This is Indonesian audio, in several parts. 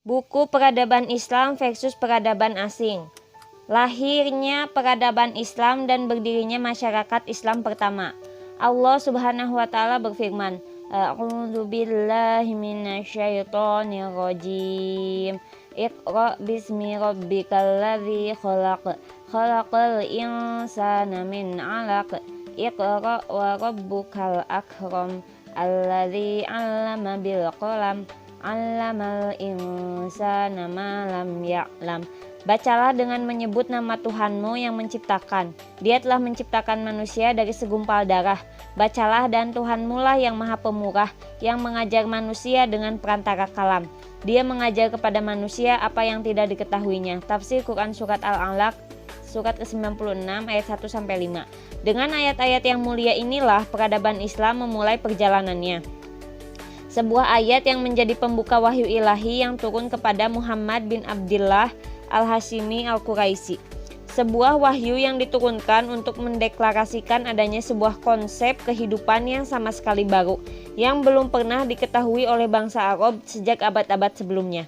Buku Peradaban Islam versus Peradaban Asing. Lahirnya peradaban Islam dan berdirinya masyarakat Islam pertama. Allah Subhanahu wa taala berfirman, A'udzu billahi minasyaitonir rajim. Iqra bismi rabbikal ladzi khalaq. Khalaqal insana min 'alaq. Iqra wa rabbukal akram. Alladzi 'allama bil qalam. 'Allamal insana ma lam ya'lam. Bacalah dengan menyebut nama Tuhanmu yang menciptakan. Dia telah menciptakan manusia dari segumpal darah. Bacalah, dan Tuhanmu lah yang maha pemurah, yang mengajar manusia dengan perantara kalam. Dia mengajar kepada manusia apa yang tidak diketahuinya. Tafsir Quran Surat Al-Alaq, surat ke-96 ayat 1-5. Dengan ayat-ayat yang mulia inilah peradaban Islam memulai perjalanannya. Sebuah ayat yang menjadi pembuka wahyu ilahi yang turun kepada Muhammad bin Abdullah Al-Hashimi Al-Quraisy. Sebuah wahyu yang diturunkan untuk mendeklarasikan adanya sebuah konsep kehidupan yang sama sekali baru, yang belum pernah diketahui oleh bangsa Arab sejak abad-abad sebelumnya.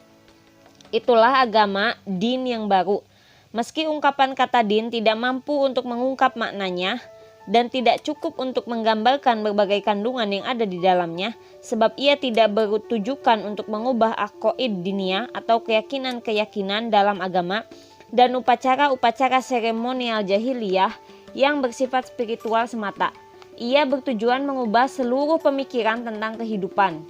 Itulah agama, din yang baru. Meski ungkapan kata din tidak mampu untuk mengungkap maknanya, dan tidak cukup untuk menggambarkan berbagai kandungan yang ada di dalamnya, sebab ia tidak bertujukan untuk mengubah aqaid diniyah atau keyakinan-keyakinan dalam agama dan upacara-upacara seremonial jahiliyah yang bersifat spiritual semata. Ia bertujuan mengubah seluruh pemikiran tentang kehidupan,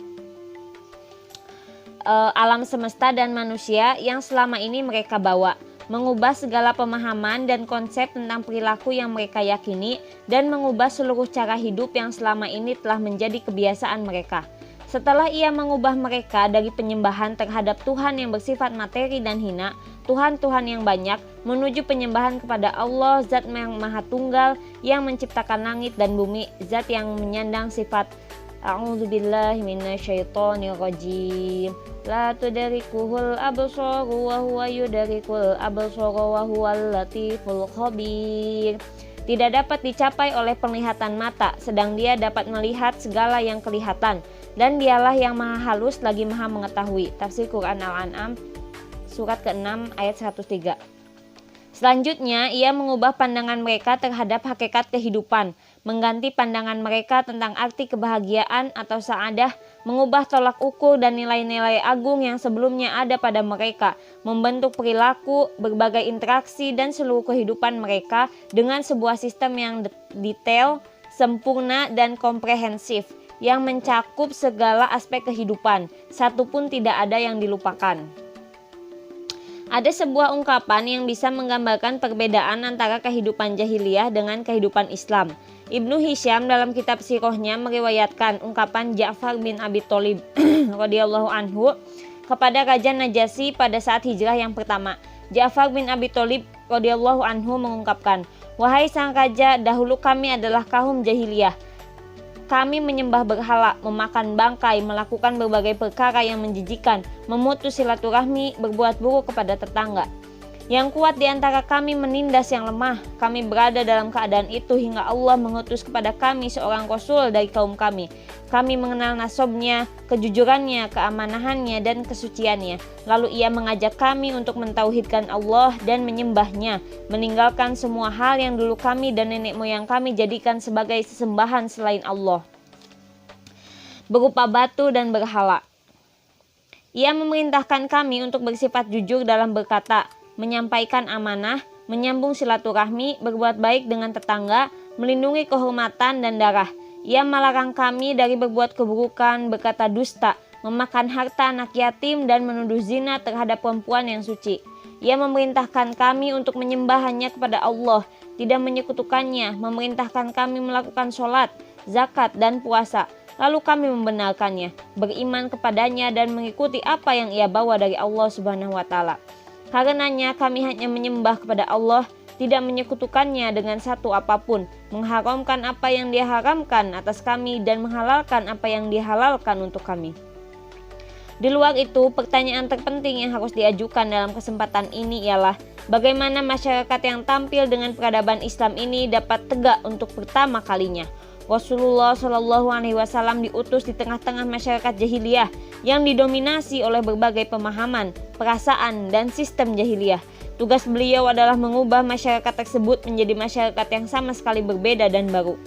alam semesta dan manusia yang selama ini mereka bawa, mengubah segala pemahaman dan konsep tentang perilaku yang mereka yakini, dan mengubah seluruh cara hidup yang selama ini telah menjadi kebiasaan mereka. Setelah ia mengubah mereka dari penyembahan terhadap Tuhan yang bersifat materi dan hina, Tuhan-Tuhan yang banyak, menuju penyembahan kepada Allah, Zat yang Maha Tunggal, yang menciptakan langit dan bumi, Zat yang menyandang sifat A'udzu billahi minasyaitonir rajim. La tudrikuhul absar wa huwa yudrikul absar wa huwal latiful khabir. Tidak dapat dicapai oleh penglihatan mata, sedang Dia dapat melihat segala yang kelihatan, dan Dialah yang maha halus lagi maha mengetahui. Tafsir Quran Al-An'am surat ke-6 ayat 103. Selanjutnya, ia mengubah pandangan mereka terhadap hakikat kehidupan, mengganti pandangan mereka tentang arti kebahagiaan atau sa'adah, mengubah tolak ukur dan nilai-nilai agung yang sebelumnya ada pada mereka, membentuk perilaku, berbagai interaksi dan seluruh kehidupan mereka dengan sebuah sistem yang detail, sempurna dan komprehensif, yang mencakup segala aspek kehidupan, satupun tidak ada yang dilupakan. Ada sebuah ungkapan yang bisa menggambarkan perbedaan antara kehidupan jahiliyah dengan kehidupan Islam. Ibnu Hisham dalam kitab Sirahnya meriwayatkan ungkapan Ja'far bin Abi Thalib radhiyallahu anhu kepada Raja Najasyi pada saat hijrah yang pertama. Ja'far bin Abi Thalib radhiyallahu anhu mengungkapkan, "Wahai sang raja, dahulu kami adalah kaum jahiliyah. Kami menyembah berhala, memakan bangkai, melakukan berbagai perkara yang menjijikan, memutus silaturahmi, berbuat buruk kepada tetangga. Yang kuat di antara kami menindas yang lemah. Kami berada dalam keadaan itu hingga Allah mengutus kepada kami seorang rasul dari kaum kami. Kami mengenal nasabnya, kejujurannya, keamanahannya, dan kesuciannya. Lalu ia mengajak kami untuk mentauhidkan Allah dan menyembahnya, meninggalkan semua hal yang dulu kami dan nenek moyang kami jadikan sebagai sesembahan selain Allah, berupa batu dan berhala. Ia memerintahkan kami untuk bersifat jujur dalam berkata, menyampaikan amanah, menyambung silaturahmi, berbuat baik dengan tetangga, melindungi kehormatan dan darah. Ia melarang kami dari berbuat keburukan, berkata dusta, memakan harta anak yatim, dan menuduh zina terhadap perempuan yang suci. Ia memerintahkan kami untuk menyembah hanya kepada Allah, tidak menyekutukannya, memerintahkan kami melakukan sholat, zakat, dan puasa. Lalu kami membenarkannya, beriman kepadanya, dan mengikuti apa yang ia bawa dari Allah Subhanahu wa Ta'ala. Karenanya kami hanya menyembah kepada Allah, tidak menyekutukannya dengan satu apapun, mengharamkan apa yang Dia haramkan atas kami, dan menghalalkan apa yang Dia halalkan untuk kami. Di luar itu, pertanyaan terpenting yang harus diajukan dalam kesempatan ini ialah bagaimana masyarakat yang tampil dengan peradaban Islam ini dapat tegak untuk pertama kalinya. Rasulullah Shallallahu Alaihi Wasallam diutus di tengah-tengah masyarakat jahiliyah yang didominasi oleh berbagai pemahaman, perasaan, dan sistem jahiliyah. Tugas beliau adalah mengubah masyarakat tersebut menjadi masyarakat yang sama sekali berbeda dan baru.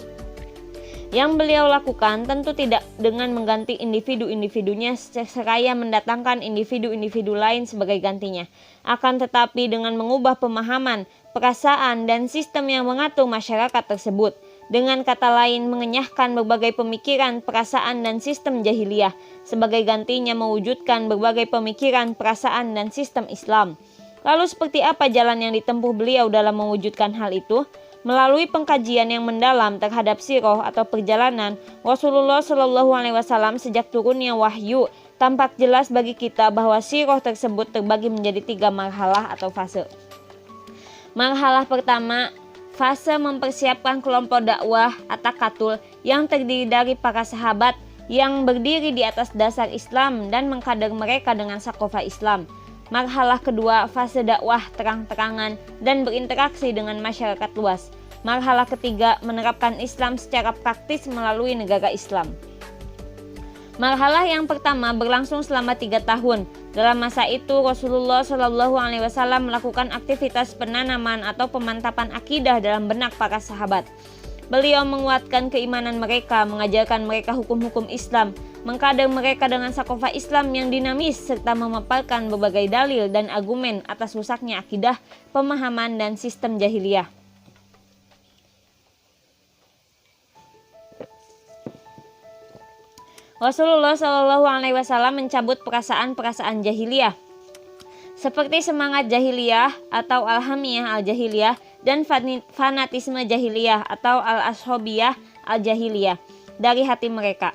Yang beliau lakukan tentu tidak dengan mengganti individu-individunya seraya mendatangkan individu-individu lain sebagai gantinya, akan tetapi dengan mengubah pemahaman, perasaan, dan sistem yang mengatur masyarakat tersebut. Dengan kata lain, mengenyahkan berbagai pemikiran, perasaan, dan sistem jahiliyah, sebagai gantinya mewujudkan berbagai pemikiran, perasaan, dan sistem Islam. Lalu seperti apa jalan yang ditempuh beliau dalam mewujudkan hal itu? Melalui pengkajian yang mendalam terhadap sirah atau perjalanan Rasulullah Shallallahu Alaihi Wasallam sejak turunnya wahyu, tampak jelas bagi kita bahwa sirah tersebut terbagi menjadi 3 marhalah atau fase. Marhalah pertama, fase mempersiapkan kelompok dakwah at-takatul yang terdiri dari para sahabat yang berdiri di atas dasar Islam dan mengkader mereka dengan sakofah Islam. Marhalah kedua, fase dakwah terang-terangan dan berinteraksi dengan masyarakat luas. Marhalah ketiga, menerapkan Islam secara praktis melalui negara Islam. Marhalah yang pertama berlangsung selama 3 tahun. Dalam masa itu Rasulullah Shallallahu Alaihi Wasallam melakukan aktivitas penanaman atau pemantapan akidah dalam benak para sahabat. Beliau menguatkan keimanan mereka, mengajarkan mereka hukum-hukum Islam, mengkader mereka dengan sakofah Islam yang dinamis, serta memaparkan berbagai dalil dan argumen atas rusaknya akidah, pemahaman, dan sistem jahiliyah. Rasulullah Shallallahu Alaihi Wasallam mencabut perasaan-perasaan jahiliyah seperti semangat jahiliyah atau alhamiyah al-jahiliyah dan fanatisme jahiliyah atau al-ashobiyah al-jahiliyah dari hati mereka.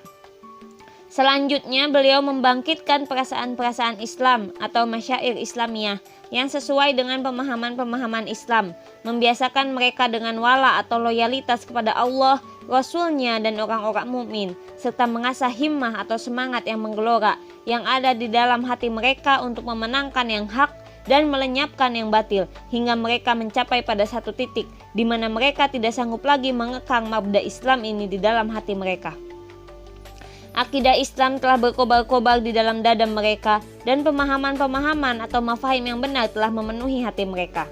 Selanjutnya beliau membangkitkan perasaan-perasaan Islam atau masyair Islamiyah yang sesuai dengan pemahaman-pemahaman Islam, membiasakan mereka dengan wala atau loyalitas kepada Allah, Rasulnya, dan orang-orang mukmin, serta mengasah himmah atau semangat yang menggelora yang ada di dalam hati mereka untuk memenangkan yang hak dan melenyapkan yang batil, hingga mereka mencapai pada satu titik di mana mereka tidak sanggup lagi mengekang mabda Islam ini di dalam hati mereka. Akidah Islam telah berkobar-kobar di dalam dada mereka dan pemahaman-pemahaman atau mafahim yang benar telah memenuhi hati mereka.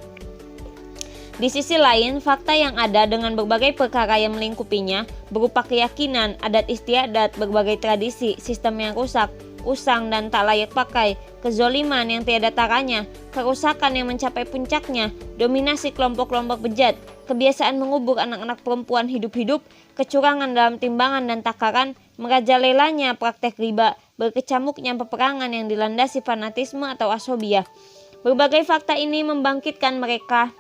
Di sisi lain, fakta yang ada dengan berbagai perkara yang melingkupinya berupa keyakinan, adat istiadat, berbagai tradisi, sistem yang rusak, usang dan tak layak pakai, kezoliman yang tiada taranya, kerusakan yang mencapai puncaknya, dominasi kelompok-kelompok bejat, kebiasaan mengubur anak-anak perempuan hidup-hidup, kecurangan dalam timbangan dan takaran, merajalelanya praktek riba, berkecamuknya peperangan yang dilandasi fanatisme atau asobiyah. Berbagai fakta ini membangkitkan mereka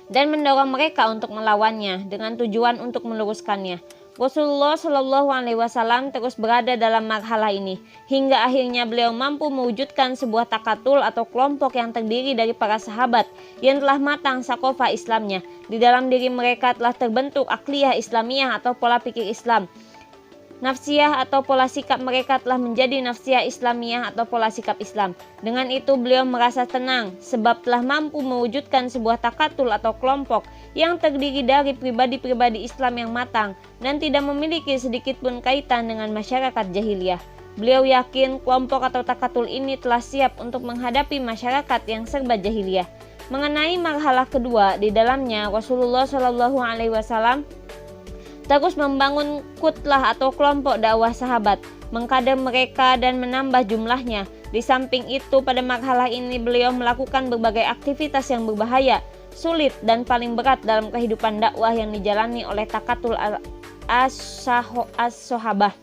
dan mendorong mereka untuk melawannya dengan tujuan untuk meluruskannya. Rasulullah Shallallahu Alaihi Wasallam terus berada dalam marhalah ini hingga akhirnya beliau mampu mewujudkan sebuah takatul atau kelompok yang terdiri dari para sahabat yang telah matang sakofah Islamnya. Di dalam diri mereka telah terbentuk akliyah Islamiyah atau pola pikir Islam. Nafsiyah atau pola sikap mereka telah menjadi nafsiyah Islamiyah atau pola sikap Islam. Dengan itu beliau merasa tenang sebab telah mampu mewujudkan sebuah takatul atau kelompok yang terdiri dari pribadi-pribadi Islam yang matang dan tidak memiliki sedikit pun kaitan dengan masyarakat jahiliyah. Beliau yakin kelompok atau takatul ini telah siap untuk menghadapi masyarakat yang serba jahiliyah. Mengenai marhalah kedua, di dalamnya Rasulullah Shallallahu Alaihi Wasallam terus membangun kutlah atau kelompok dakwah sahabat, mengkader mereka dan menambah jumlahnya. Di samping itu, pada marhalah ini beliau melakukan berbagai aktivitas yang berbahaya, sulit dan paling berat dalam kehidupan dakwah yang dijalani oleh takatul as-sahabah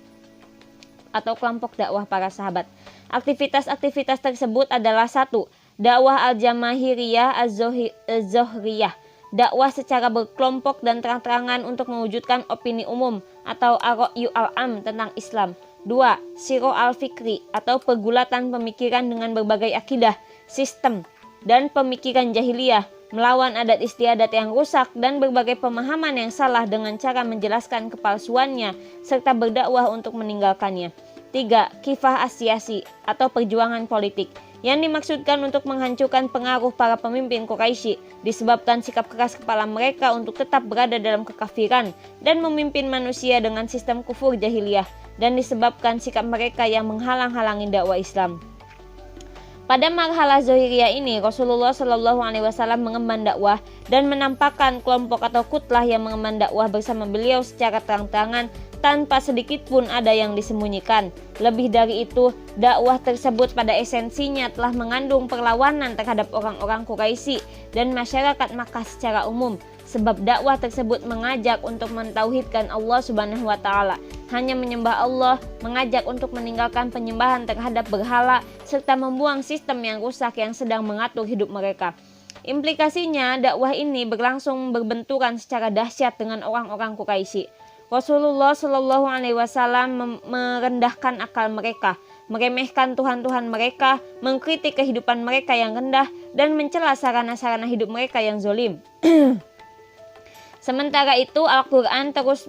atau kelompok dakwah para sahabat. Aktivitas-aktivitas tersebut adalah 1. Dakwah al-jamahiriyah az-zohriyah, dakwah secara berkelompok dan terang-terangan untuk mewujudkan opini umum atau ar-ra'yu al-am tentang Islam. 2. Siro al-fikri atau pergulatan pemikiran dengan berbagai akidah, sistem, dan pemikiran jahiliyah, melawan adat istiadat yang rusak dan berbagai pemahaman yang salah dengan cara menjelaskan kepalsuannya serta berdakwah untuk meninggalkannya. 3. Kifah asyasi atau perjuangan politik, yang dimaksudkan untuk menghancurkan pengaruh para pemimpin Quraisy disebabkan sikap keras kepala mereka untuk tetap berada dalam kekafiran dan memimpin manusia dengan sistem kufur jahiliyah, dan disebabkan sikap mereka yang menghalang-halangi dakwah Islam. Pada marhalah Zohiriyah ini, Rasulullah Shallallahu Alaihi Wasallam mengemban dakwah dan menampakkan kelompok atau kutlah yang mengemban dakwah bersama beliau secara terang-terangan tanpa sedikit pun ada yang disembunyikan. Lebih dari itu, dakwah tersebut pada esensinya telah mengandung perlawanan terhadap orang-orang Quraisy dan masyarakat Makkah secara umum. Sebab dakwah tersebut mengajak untuk mentauhidkan Allah Subhanahu wa taala, hanya menyembah Allah, mengajak untuk meninggalkan penyembahan terhadap berhala serta membuang sistem yang rusak yang sedang mengatur hidup mereka. Implikasinya, dakwah ini berlangsung berbenturan secara dahsyat dengan orang-orang Quraisy. Rasulullah Shallallahu Alaihi Wasallam merendahkan akal mereka, meremehkan Tuhan-Tuhan mereka, mengkritik kehidupan mereka yang rendah, dan mencela sarana-sarana hidup mereka yang zolim. Sementara itu, Al-Quran terus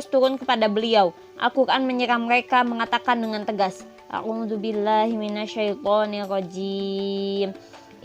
turun kepada beliau. Al-Quran menyerang mereka, mengatakan dengan tegas, A'udzubillahi minasyaitonirrajim.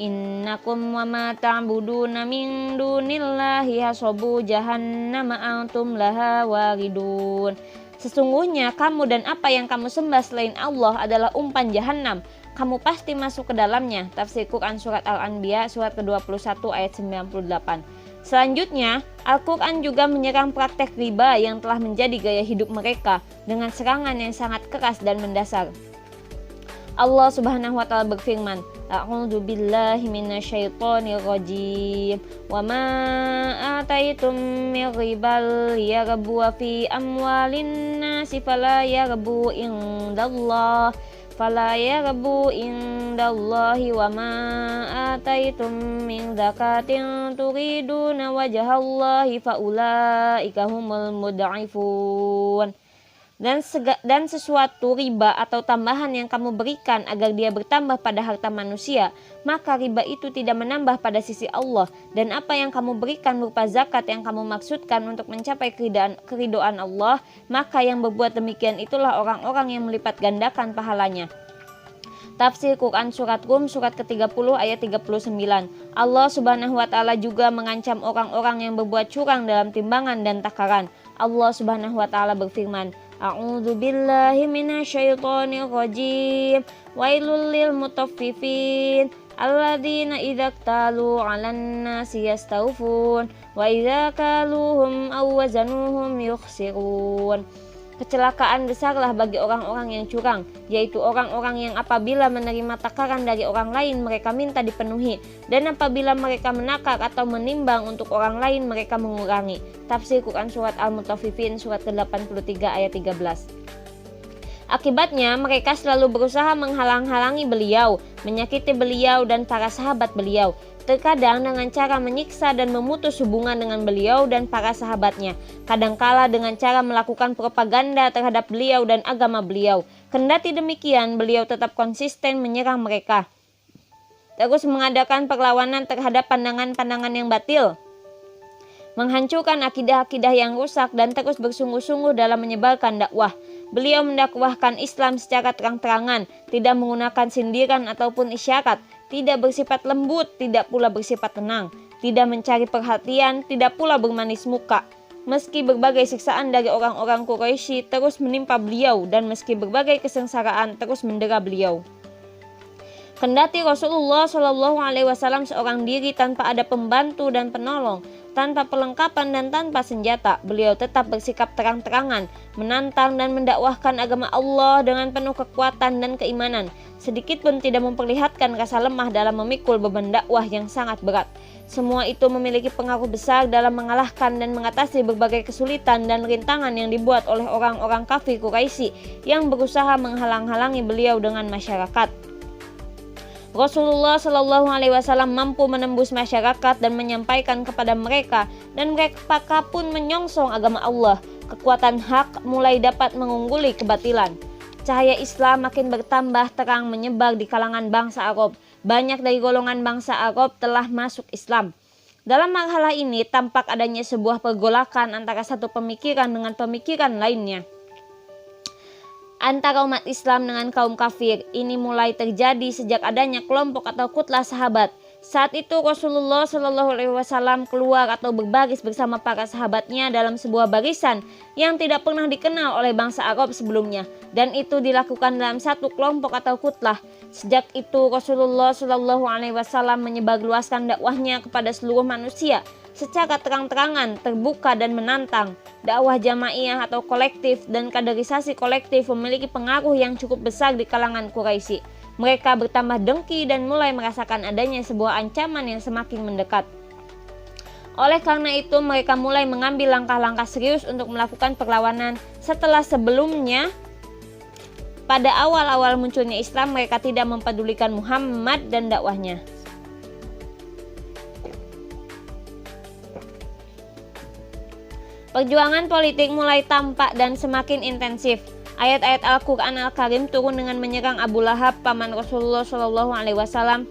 Innakum wa ma ta'buduna min dunillahi hasabu jahannama antum laha waridun. Sesungguhnya kamu dan apa yang kamu sembah selain Allah adalah umpan jahanam. Kamu pasti masuk ke dalamnya. Tafsir Quran Surat Al-Anbiya surat ke-21 ayat 98. Selanjutnya, Al-Quran juga menyerang praktek riba yang telah menjadi gaya hidup mereka dengan serangan yang sangat keras dan mendasar. Allah Subhanahu wa taala berfirman, A'udzu billahi minasyaitonirrajim. Wa ma ataitum min ribal yarbu fi amwalin nasi fala yarbu indallahi wa ma ataitum min zakatin turiduna wajhallahi faulaika humul mud'ifun. Dan sesuatu riba atau tambahan yang kamu berikan agar dia bertambah pada harta manusia, maka riba itu tidak menambah pada sisi Allah. Dan apa yang kamu berikan berupa zakat yang kamu maksudkan untuk mencapai keridhaan Allah, maka yang berbuat demikian itulah orang-orang yang melipat gandakan pahalanya. Tafsir Quran Surat Rum surat ke-30 ayat 39. Allah Subhanahu wa taala juga mengancam orang-orang yang berbuat curang dalam timbangan dan takaran. Allah Subhanahu wa taala berfirman, A'udzu billahi minasyaitonirrajim. Wailul lil mutaffifin alladzina idza iktalu 'alan nasi yastawfun wa idza kaluhum aw wazanuhum yukhsirun. Kecelakaan besarlah bagi orang-orang yang curang, yaitu orang-orang yang apabila menerima takaran dari orang lain mereka minta dipenuhi, dan apabila mereka menakar atau menimbang untuk orang lain mereka mengurangi. Tafsir Quran Surat Al-Mutaffifin surat ke-83 ayat 13. Akibatnya mereka selalu berusaha menghalang-halangi beliau, menyakiti beliau dan para sahabat beliau, terkadang dengan cara menyiksa dan memutus hubungan dengan beliau dan para sahabatnya, kadangkala dengan cara melakukan propaganda terhadap beliau dan agama beliau. Kendati demikian, beliau tetap konsisten menyerang mereka, terus mengadakan perlawanan terhadap pandangan-pandangan yang batil, menghancurkan akidah-akidah yang rusak, dan terus bersungguh-sungguh dalam menyebarkan dakwah. Beliau mendakwahkan Islam secara terang-terangan, tidak menggunakan sindiran ataupun isyarat, tidak bersifat lembut, tidak pula bersifat tenang, tidak mencari perhatian, tidak pula bermanis muka. Meski berbagai siksaan dari orang-orang Quraisy terus menimpa beliau, dan meski berbagai kesengsaraan terus mendera beliau. Kendati Rasulullah Shallallahu Alaihi Wasallam seorang diri tanpa ada pembantu dan penolong, tanpa perlengkapan dan tanpa senjata, beliau tetap bersikap terang-terangan, menantang dan mendakwahkan agama Allah dengan penuh kekuatan dan keimanan, sedikit pun tidak memperlihatkan rasa lemah dalam memikul beban dakwah yang sangat berat. Semua itu memiliki pengaruh besar dalam mengalahkan dan mengatasi berbagai kesulitan dan rintangan yang dibuat oleh orang-orang kafir Quraisy yang berusaha menghalang-halangi beliau dengan masyarakat. Rasulullah Shallallahu Alaihi Wasallam mampu menembus masyarakat dan menyampaikan kepada mereka, dan mereka pun menyongsong agama Allah. Kekuatan hak mulai dapat mengungguli kebatilan. Cahaya Islam makin bertambah terang menyebar di kalangan bangsa Arab. Banyak dari golongan bangsa Arab telah masuk Islam. Dalam marhalah ini tampak adanya sebuah pergolakan antara satu pemikiran dengan pemikiran lainnya. antara umat Islam dengan kaum kafir. Ini mulai terjadi sejak adanya kelompok atau kutlah sahabat. Saat itu Rasulullah Shallallahu Alaihi Wasallam keluar atau berbaris bersama para sahabatnya dalam sebuah barisan yang tidak pernah dikenal oleh bangsa Arab sebelumnya, dan itu dilakukan dalam satu kelompok atau kutlah. Sejak itu Rasulullah Shallallahu Alaihi Wasallam menyebarluaskan dakwahnya kepada seluruh manusia secara terang-terangan, terbuka dan menantang. Dakwah jamaiyah atau kolektif dan kaderisasi kolektif memiliki pengaruh yang cukup besar di kalangan Quraisy. Mereka bertambah dengki dan mulai merasakan adanya sebuah ancaman yang semakin mendekat. Oleh karena itu mereka mulai mengambil langkah-langkah serius untuk melakukan perlawanan. Setelah sebelumnya pada awal-awal munculnya Islam mereka tidak mempedulikan Muhammad dan dakwahnya. Perjuangan politik mulai tampak dan semakin intensif. Ayat-ayat Al-Quran Al-Karim turun dengan menyerang Abu Lahab, paman Rasulullah Shallallahu Alaihi Wasallam,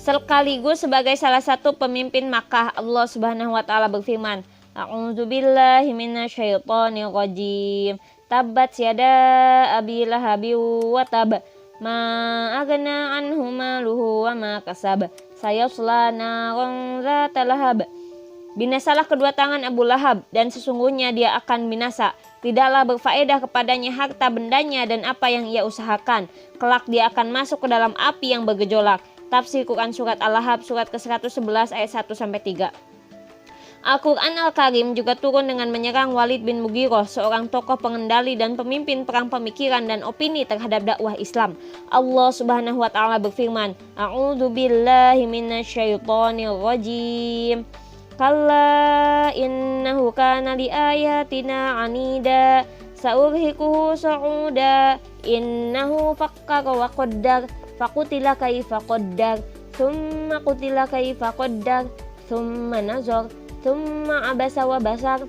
sekaligus sebagai salah satu pemimpin Makkah. Allah Subhanahu Wa Taala berfirman, A'udzubillahi minasyaitonir rajim. Tabbat yada abi lahabi wa tab, ma aghna anhu maluhu wa ma kasab, sayasla naran dzata lahab. Binasalah kedua tangan Abu Lahab, dan sesungguhnya dia akan binasa. Tidaklah berfaedah kepadanya harta bendanya dan apa yang ia usahakan. Kelak dia akan masuk ke dalam api yang bergejolak. Tafsir Quran Surat Al-Lahab surat ke-111 ayat 1-3. Al-Quran Al-Karim juga turun dengan menyerang Walid bin Mughirah, seorang tokoh pengendali dan pemimpin perang pemikiran dan opini terhadap dakwah Islam. Allah Subhanahu Wa Taala berfirman, A'udzubillahi minasyaitonir rajim. Kalla innahu kana li ayatina anida saurhiquhu sa'uda innahu fakkara wa qaddar faqutila kaifa qaddar thumma qutila kaifa qaddar thumma nazar thumma abasa wa basar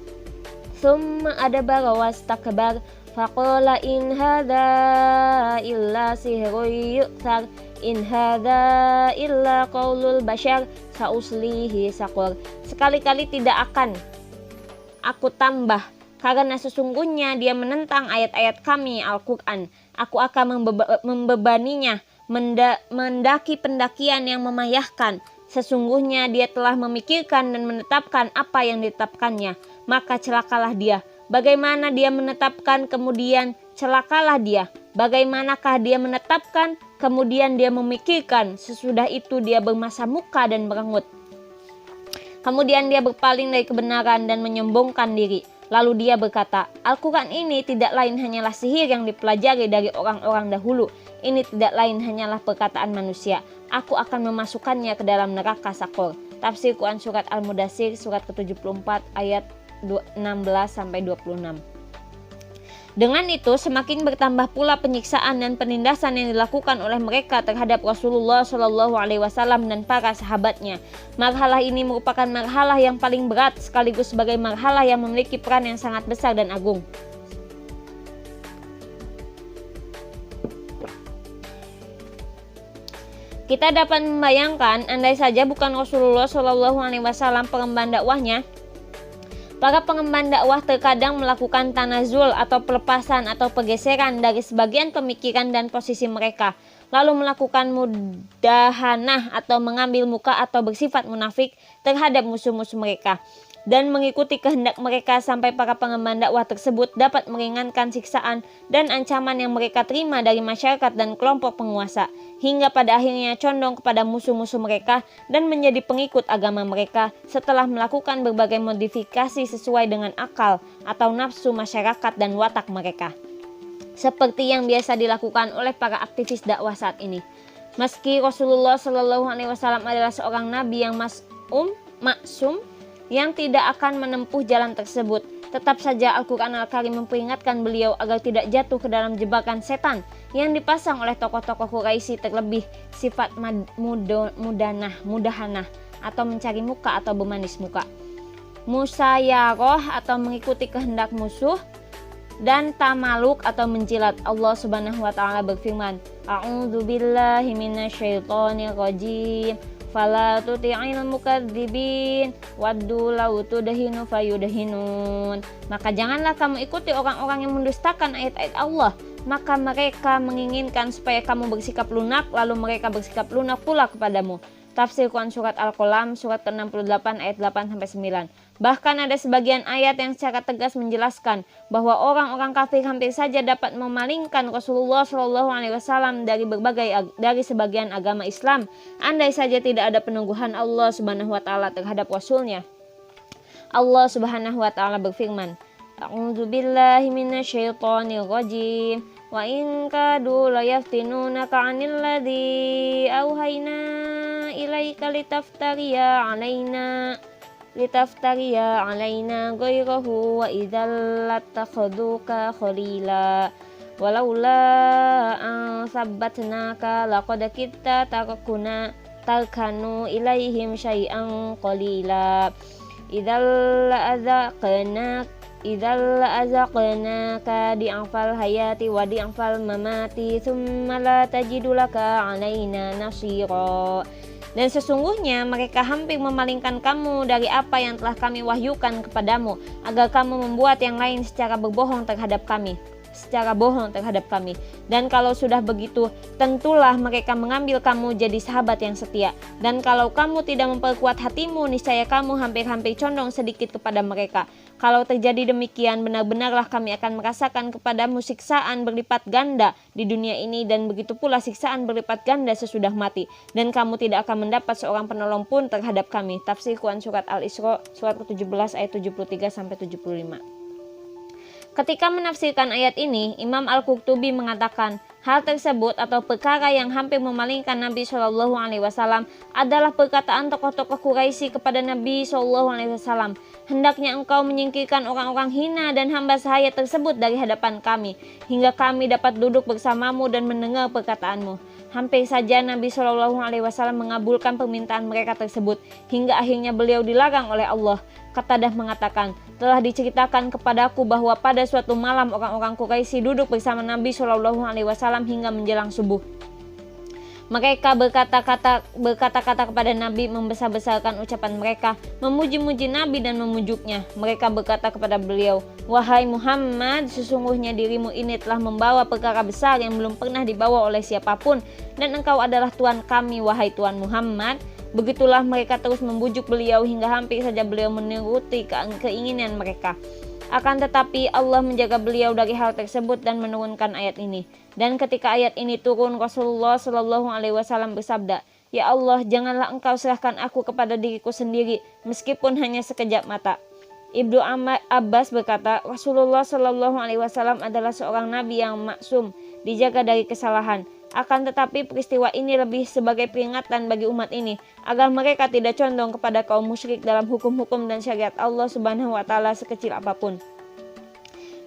thumma adabara wastakbar faqala in hadza illa sihrun yu'thar in hadza illa qaulul bashar sauslihi saqor. Sekali-kali tidak akan aku tambah, karena sesungguhnya dia menentang ayat-ayat kami Al-Quran. Aku akan membebaninya mendaki pendakian yang memayahkan. Sesungguhnya dia telah memikirkan dan menetapkan apa yang ditetapkannya, maka celakalah dia. Bagaimana dia menetapkan kemudian celakalah dia? Bagaimanakah dia menetapkan kemudian dia memikirkan? Sesudah itu dia bermasa muka dan merengut. Kemudian dia berpaling dari kebenaran dan menyombongkan diri. Lalu dia berkata, Al-Quran ini tidak lain hanyalah sihir yang dipelajari dari orang-orang dahulu. Ini tidak lain hanyalah perkataan manusia. Aku akan memasukkannya ke dalam neraka Sakor. Tafsir Quran Surat Al-Mudaththir surat ke-74 ayat 16-26. Dengan itu semakin bertambah pula penyiksaan dan penindasan yang dilakukan oleh mereka terhadap Rasulullah Shallallahu Alaihi Wasallam dan para sahabatnya. Marhalah ini merupakan marhalah yang paling berat sekaligus sebagai marhalah yang memiliki peran yang sangat besar dan agung. Kita dapat membayangkan, andai saja bukan Rasulullah Shallallahu Alaihi Wasallam pengemban dakwahnya, para pengemban dakwah terkadang melakukan tanazul atau pelepasan atau pergeseran dari sebagian pemikiran dan posisi mereka, lalu melakukan mudahanah atau mengambil muka atau bersifat munafik terhadap musuh-musuh mereka dan mengikuti kehendak mereka sampai para pengemban dakwah tersebut dapat meringankan siksaan dan ancaman yang mereka terima dari masyarakat dan kelompok penguasa, hingga pada akhirnya condong kepada musuh-musuh mereka dan menjadi pengikut agama mereka setelah melakukan berbagai modifikasi sesuai dengan akal atau nafsu masyarakat dan watak mereka, seperti yang biasa dilakukan oleh para aktivis dakwah saat ini. Meski Rasulullah Shallallahu Alaihi Wasallam adalah seorang nabi yang maksum yang tidak akan menempuh jalan tersebut, tetap saja Al-Quran Al-Karim memperingatkan beliau agar tidak jatuh ke dalam jebakan setan yang dipasang oleh tokoh-tokoh Quraisy, terlebih sifat mudahanah atau mencari muka atau bermanis muka, musyayaroh atau mengikuti kehendak musuh, dan tamaluk atau menjilat. Allah Subhanahu wa Ta'ala berfirman, A'udzubillahi minasyaitonir rajim. fala tuti'il mukadzibin waddu law tudhinu fayudhinun. Maka janganlah kamu ikuti orang-orang yang mendustakan ayat-ayat Allah. Maka mereka menginginkan supaya kamu bersikap lunak, lalu mereka bersikap lunak pula kepadamu. Tafsir Quran Surat Al-Qalam surat ke-68 ayat 8-9. Bahkan ada sebagian ayat yang secara tegas menjelaskan bahwa orang-orang kafir hampir saja dapat memalingkan Rasulullah SAW dari sebagian agama Islam, andai saja tidak ada penungguhan Allah Subhanahu wa taala terhadap rasulnya. Allah Subhanahu wa taala berfirman, A'udzubillahi minasyaitonir rajim. Wa in kadu la yaftinunaka 'anil ladzi auhayna ilaika litaftariya 'alaina ghairahu wa idzal latakhuduka khalila walaula an sabbatnaka laqad kitta tarkanu ilaihim syai'an qalila idzal azaqnaka di'afal hayati wa di'afal mamati thumma la tajidu laka 'alaina nasira. Dan sesungguhnya mereka hampir memalingkan kamu dari apa yang telah kami wahyukan kepadamu, agar kamu membuat yang lain secara bohong terhadap kami. Dan kalau sudah begitu, tentulah mereka mengambil kamu jadi sahabat yang setia. Dan kalau kamu tidak memperkuat hatimu, niscaya kamu hampir-hampir condong sedikit kepada mereka. Kalau terjadi demikian, benar-benarlah kami akan merasakan kepadamu siksaan berlipat ganda di dunia ini, dan begitu pula siksaan berlipat ganda sesudah mati. Dan kamu tidak akan mendapat seorang penolong pun terhadap kami. Tafsir Quran Surat Al-Isra surat ke-17 ayat 73-75. Ketika menafsirkan ayat ini, Imam Al-Qurtubi mengatakan, hal tersebut atau perkara yang hampir memalingkan Nabi SAW adalah perkataan tokoh-tokoh Quraisy kepada Nabi SAW. Hendaknya engkau menyingkirkan orang-orang hina dan hamba sahaya tersebut dari hadapan kami, hingga kami dapat duduk bersamamu dan mendengar perkataanmu. Hampir saja Nabi SAW mengabulkan permintaan mereka tersebut, hingga akhirnya beliau dilarang oleh Allah. Qatadah mengatakan, telah diceritakan kepadaku bahwa pada suatu malam orang-orang Quraisy duduk bersama Nabi SAW hingga menjelang subuh. Mereka berkata-kata kepada Nabi, membesar-besarkan ucapan mereka, memuji-muji Nabi dan memujuknya. Mereka berkata kepada beliau, wahai Muhammad, sesungguhnya dirimu ini telah membawa perkara besar yang belum pernah dibawa oleh siapapun, dan engkau adalah Tuhan kami, wahai Tuhan Muhammad. Begitulah mereka terus membujuk beliau hingga hampir saja beliau menuruti keinginan mereka. Akan tetapi Allah menjaga beliau dari hal tersebut dan menurunkan ayat ini. Dan ketika ayat ini turun, Rasulullah SAW bersabda, ya Allah, janganlah engkau serahkan aku kepada diriku sendiri, meskipun hanya sekejap mata. Ibnu Abbas berkata, Rasulullah SAW adalah seorang nabi yang maksum, dijaga dari kesalahan. Akan tetapi peristiwa ini lebih sebagai peringatan bagi umat ini, agar mereka tidak condong kepada kaum musyrik dalam hukum-hukum dan syariat Allah Subhanahu wa taala sekecil apapun.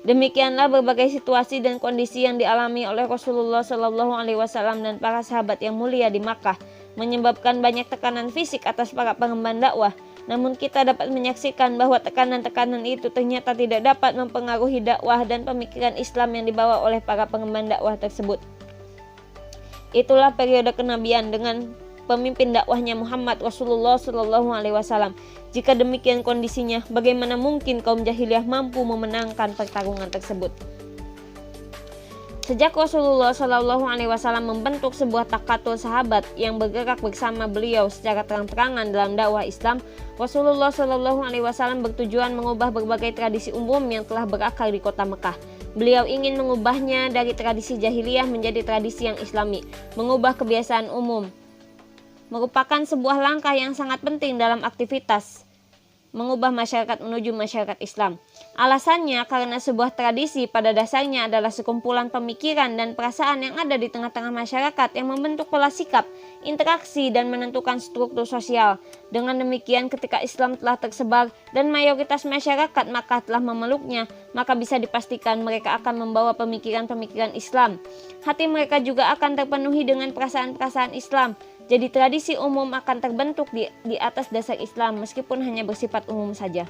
Demikianlah berbagai situasi dan kondisi yang dialami oleh Rasulullah SAW dan para sahabat yang mulia di Makkah, menyebabkan banyak tekanan fisik atas para pengemban dakwah. Namun kita dapat menyaksikan bahwa tekanan-tekanan itu ternyata tidak dapat mempengaruhi dakwah dan pemikiran Islam yang dibawa oleh para pengemban dakwah tersebut. Itulah periode kenabian dengan pemimpin dakwahnya Muhammad Rasulullah SAW. Jika demikian kondisinya, bagaimana mungkin kaum jahiliyah mampu memenangkan pertarungan tersebut? Sejak Rasulullah SAW membentuk sebuah takatul sahabat yang bergerak bersama beliau secara terang-terangan dalam dakwah Islam, Rasulullah SAW bertujuan mengubah berbagai tradisi umum yang telah berakar di kota Mekah. Beliau ingin mengubahnya dari tradisi jahiliyah menjadi tradisi yang islami, mengubah kebiasaan umum. Merupakan sebuah langkah yang sangat penting dalam aktivitas mengubah masyarakat menuju masyarakat Islam. Alasannya karena sebuah tradisi pada dasarnya adalah sekumpulan pemikiran dan perasaan yang ada di tengah-tengah masyarakat yang membentuk pola sikap, interaksi, dan menentukan struktur sosial. Dengan demikian, ketika Islam telah tersebar dan mayoritas masyarakat maka telah memeluknya, maka bisa dipastikan mereka akan membawa pemikiran-pemikiran Islam. Hati mereka juga akan terpenuhi dengan perasaan-perasaan Islam. Jadi tradisi umum akan terbentuk di atas dasar Islam meskipun hanya bersifat umum saja.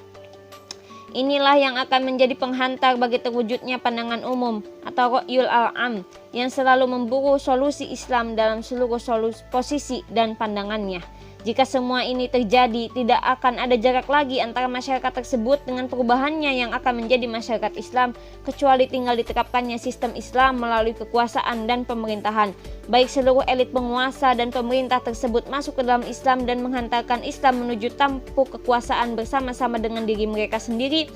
Inilah yang akan menjadi penghantar bagi terwujudnya pandangan umum atau ra'yul al-am yang selalu memburu solusi Islam dalam seluruh posisi dan pandangannya. Jika semua ini terjadi, tidak akan ada jarak lagi antara masyarakat tersebut dengan perubahannya yang akan menjadi masyarakat Islam, kecuali tinggal diterapkannya sistem Islam melalui kekuasaan dan pemerintahan. Baik seluruh elit penguasa dan pemerintah tersebut masuk ke dalam Islam dan menghantarkan Islam menuju tampuk kekuasaan bersama-sama dengan diri mereka sendiri,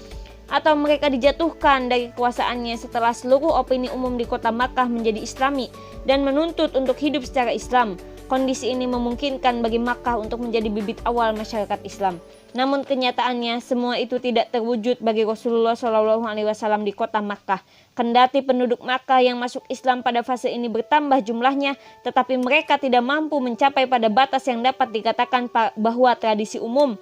atau mereka dijatuhkan dari kekuasaannya setelah seluruh opini umum di kota Makkah menjadi Islami dan menuntut untuk hidup secara Islam. Kondisi ini memungkinkan bagi Makkah untuk menjadi bibit awal masyarakat Islam. Namun kenyataannya semua itu tidak terwujud bagi Rasulullah SAW di kota Makkah. Kendati penduduk Makkah yang masuk Islam pada fase ini bertambah jumlahnya, tetapi mereka tidak mampu mencapai pada batas yang dapat dikatakan bahwa tradisi umum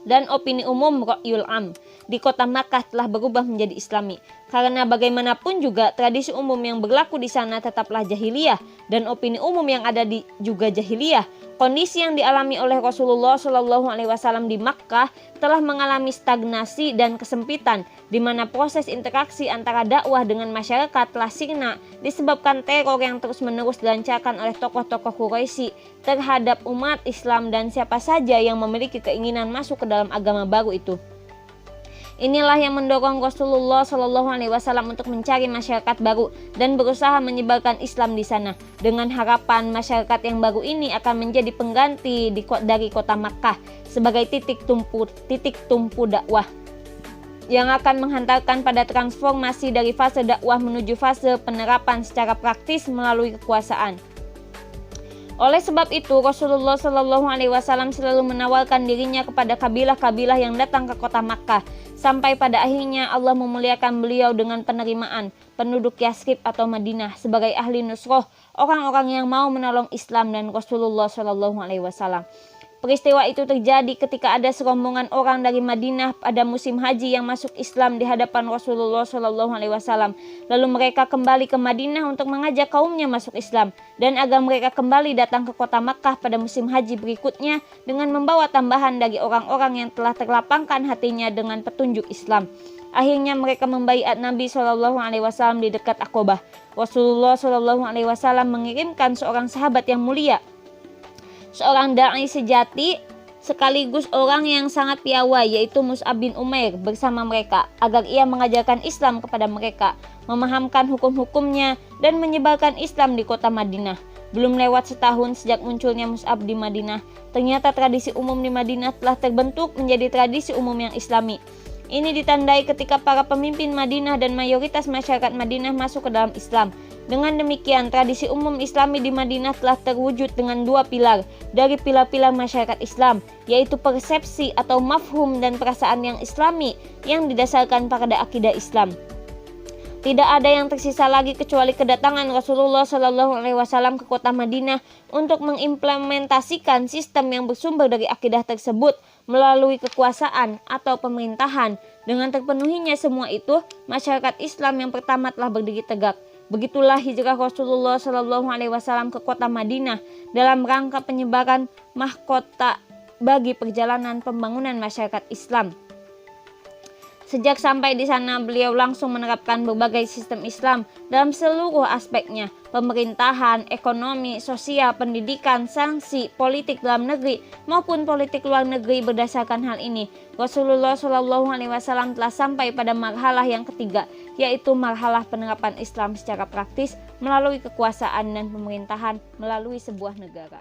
dan opini umum Ra'yul Am di kota Makkah telah berubah menjadi Islami. Karena bagaimanapun juga tradisi umum yang berlaku di sana tetaplah jahiliyah dan opini umum yang ada juga jahiliyah. Kondisi yang dialami oleh Rasulullah SAW di Makkah telah mengalami stagnasi dan kesempitan, di mana proses interaksi antara dakwah dengan masyarakat telah sirna disebabkan teror yang terus-menerus dilancarkan oleh tokoh-tokoh Quraisy terhadap umat Islam dan siapa saja yang memiliki keinginan masuk ke dalam agama baru itu. Inilah yang mendorong Rasulullah SAW untuk mencari masyarakat baru dan berusaha menyebarkan Islam di sana, dengan harapan masyarakat yang baru ini akan menjadi pengganti dari kota Makkah sebagai titik tumpu dakwah yang akan menghantarkan pada transformasi dari fase dakwah menuju fase penerapan secara praktis melalui kekuasaan. Oleh sebab itu, Rasulullah SAW selalu menawarkan dirinya kepada kabilah-kabilah yang datang ke kota Makkah, sampai pada akhirnya Allah memuliakan beliau dengan penerimaan penduduk Yasrib atau Madinah sebagai ahli nusroh, orang-orang yang mau menolong Islam dan Rasulullah SAW. Peristiwa itu terjadi ketika ada serombongan orang dari Madinah pada musim haji yang masuk Islam di hadapan Rasulullah SAW. Lalu mereka kembali ke Madinah untuk mengajak kaumnya masuk Islam dan agar mereka kembali datang ke kota Makkah pada musim haji berikutnya dengan membawa tambahan dari orang-orang yang telah terlapangkan hatinya dengan petunjuk Islam. Akhirnya mereka membaiat Nabi SAW di dekat Aqobah. Rasulullah SAW mengirimkan seorang sahabat yang mulia, seorang da'i sejati sekaligus orang yang sangat piawai, yaitu Mus'ab bin Umair, bersama mereka agar ia mengajarkan Islam kepada mereka, memahamkan hukum-hukumnya dan menyebarkan Islam di kota Madinah. Belum lewat setahun sejak munculnya Mus'ab di Madinah, ternyata tradisi umum di Madinah telah terbentuk menjadi tradisi umum yang Islami. Ini ditandai ketika para pemimpin Madinah dan mayoritas masyarakat Madinah masuk ke dalam Islam. Dengan demikian, tradisi umum Islami di Madinah telah terwujud dengan dua pilar dari pilar-pilar masyarakat Islam, yaitu persepsi atau mafhum dan perasaan yang Islami yang didasarkan pada akidah Islam. Tidak ada yang tersisa lagi kecuali kedatangan Rasulullah SAW ke kota Madinah untuk mengimplementasikan sistem yang bersumber dari akidah tersebut melalui kekuasaan atau pemerintahan. Dengan terpenuhinya semua itu, masyarakat Islam yang pertama telah berdiri tegak. Begitulah hijrah Rasulullah SAW ke kota Madinah dalam rangka penyebaran mahkota bagi perjalanan pembangunan masyarakat Islam. Sejak sampai di sana, beliau langsung menerapkan berbagai sistem Islam dalam seluruh aspeknya, pemerintahan, ekonomi, sosial, pendidikan, sanksi, politik dalam negeri maupun politik luar negeri. Berdasarkan hal ini, Rasulullah SAW telah sampai pada marhalah yang ketiga, yaitu marhalah penerapan Islam secara praktis melalui kekuasaan dan pemerintahan melalui sebuah negara.